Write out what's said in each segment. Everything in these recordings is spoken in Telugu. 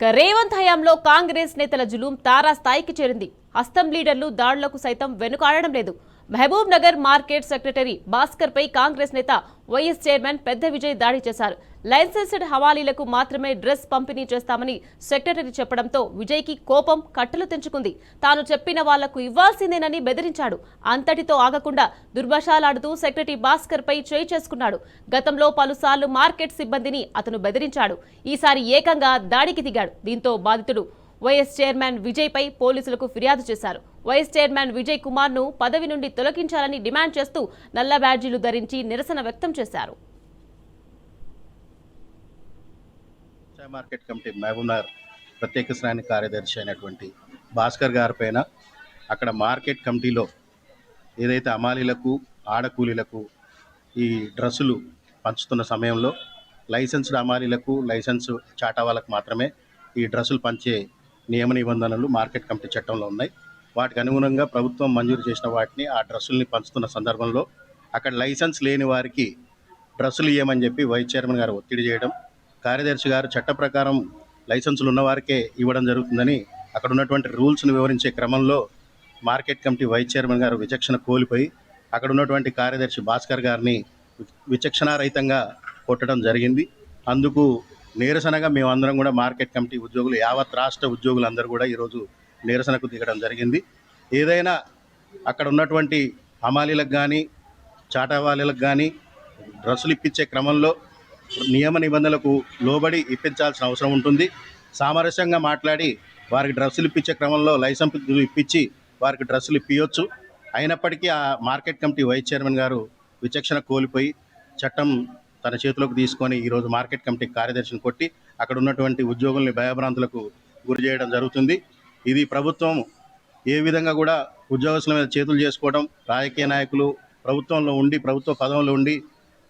రేవంత్ హయాంలో కాంగ్రెస్ నేతల జులుం తారాస్థాయికి చేరింది. హస్తం లీడర్లు దాడులకు సైతం వెనుకాడడం లేదు. మహబూబ్ నగర్ మార్కెట్ సెక్రటరీ భాస్కర్ పై కాంగ్రెస్ నేత వైఎస్ చైర్మన్ పెద్ద విజయ్ దాడి చేశారు. లైసెన్స్డ్ హవాలీలకు మాత్రమే డ్రెస్ పంపిణీ చేస్తామని సెక్రటరీ చెప్పడంతో విజయ్ కి కోపం కట్టలు తెంచుకుంది. తాను చెప్పిన వాళ్లకు ఇవ్వాల్సిందేనని బెదిరించాడు. అంతటితో ఆగకుండా దుర్భాషలాడుతూ సెక్రటరీ భాస్కర్ పై చేయి చేసుకున్నాడు. గతంలో పలుసార్లు మార్కెట్ సిబ్బందిని అతను బెదిరించాడు. ఈసారి ఏకంగా దాడికి దిగాడు. దీంతో బాధితుడు వైఎస్ చైర్మన్ విజయ్ పై పోలీసులకు ఫిర్యాదు చేశారు. వైఎస్ చైర్మన్ విజయ్ కుమార్ ను పదవి నుండి తొలగించాలని డిమాండ్ చేస్తూ నల్ల బ్యాడ్జీలు ధరించి నిరసన వ్యక్తం చేశారు. మార్కెట్ కమిటీ మహబూబ్ నగర్ ప్రత్యేక శ్రేణి కార్యదర్శి అయినటువంటి భాస్కర్ గారి పైన అక్కడ మార్కెట్ కమిటీలో ఏదైతే అమాలీలకు ఆడకూలీలకు ఈ డ్రెస్సులు పంచుతున్న సమయంలో లైసెన్స్డ్ అమాలీలకు లైసెన్స్ చాటా వాళ్ళకు మాత్రమే ఈ డ్రెస్సులు పంచే నియమ నిబంధనలు మార్కెట్ కమిటీ చట్టంలో ఉన్నాయి. వాటికి అనుగుణంగా ప్రభుత్వం మంజూరు చేసిన వాటిని ఆ డ్రెస్సుల్ని పంచుతున్న సందర్భంలో అక్కడ లైసెన్స్ లేని వారికి డ్రెస్సులు ఇవ్వమని చెప్పి వైస్ చైర్మన్ గారు ఒత్తిడి చేయడం, కార్యదర్శి గారు చట్ట ప్రకారం లైసెన్సులు ఉన్న వారికే ఇవ్వడం జరుగుతుందని అక్కడ ఉన్నటువంటి రూల్స్ను వివరించే క్రమంలో మార్కెట్ కమిటీ వైస్ చైర్మన్ గారు విచక్షణ కోల్పోయి అక్కడ ఉన్నటువంటి కార్యదర్శి భాస్కర్ గారిని విచక్షణారహితంగా కొట్టడం జరిగింది. అందుకు నిరసనగా మేమందరం కూడా మార్కెట్ కమిటీ ఉద్యోగులు యావత్ రాష్ట్ర ఉద్యోగులందరూ కూడా ఈరోజు నిరసనకు దిగడం జరిగింది. ఏదైనా అక్కడ ఉన్నటువంటి హమాలీలకు కానీ చాటావాలీలకు కానీ డ్రెస్సులు ఇప్పించే క్రమంలో నియమ నిబంధనలకు లోబడి ఇప్పించాల్సిన అవసరం ఉంటుంది. సామరస్యంగా మాట్లాడి వారికి డ్రెస్సులు ఇప్పించే క్రమంలో లైసెన్స్ ఇప్పించి వారికి డ్రెస్సులు ఇప్పించవచ్చు. అయినప్పటికీ ఆ మార్కెట్ కమిటీ వైస్ చైర్మన్ గారు విచక్షణ కోల్పోయి చట్టం తన చేతిలోకి తీసుకొని ఈరోజు మార్కెట్ కమిటీ కార్యదర్శిని కొట్టి అక్కడ ఉన్నటువంటి ఉద్యోగుల్ని భయభ్రాంతులకు గురి చేయడం జరుగుతుంది. ఇది ప్రభుత్వం ఏ విధంగా కూడా ఉద్యోగస్తుల మీద చేతులు చేసుకోవడం, రాజకీయ నాయకులు ప్రభుత్వంలో ఉండి ప్రభుత్వ పదవుల్లో ఉండి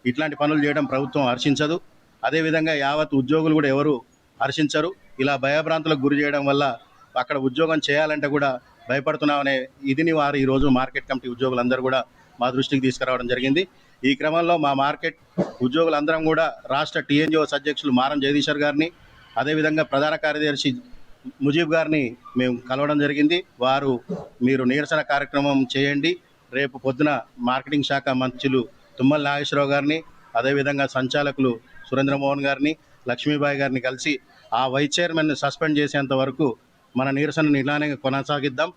ఇట్లాంటి పనులు చేయడం ప్రభుత్వం హర్షించదు. అదేవిధంగా యావత్ ఉద్యోగులు కూడా ఎవరు హర్షించరు. ఇలా భయభ్రాంతులకు గురి చేయడం వల్ల అక్కడ ఉద్యోగం చేయాలంటే కూడా భయపడుతున్నామనే ఇదిని వారు ఈరోజు మార్కెట్ కమిటీ ఉద్యోగులందరూ కూడా మా దృష్టికి తీసుకురావడం జరిగింది. ఈ క్రమంలో మా మార్కెట్ ఉద్యోగులందరం కూడా రాష్ట్ర టీఎన్జిఓస్ అధ్యక్షులు మారం జగదీశ్వర్ గారిని, అదేవిధంగా ప్రధాన కార్యదర్శి ముజీబ్ గారిని మేము కలవడం జరిగింది. వారు మీరు నిరసన కార్యక్రమం చేయండి, రేపు పొద్దున మార్కెటింగ్ శాఖ మంత్రులు తుమ్మల నాగేశ్వరరావు గారిని, అదేవిధంగా సంచాలకులు సురేంద్రమోహన్ గారిని, లక్ష్మీబాయి గారిని కలిసి ఆ వైస్ చైర్మన్ని సస్పెండ్ చేసేంత వరకు మన నిరసనను ఇలానే కొనసాగిద్దాం.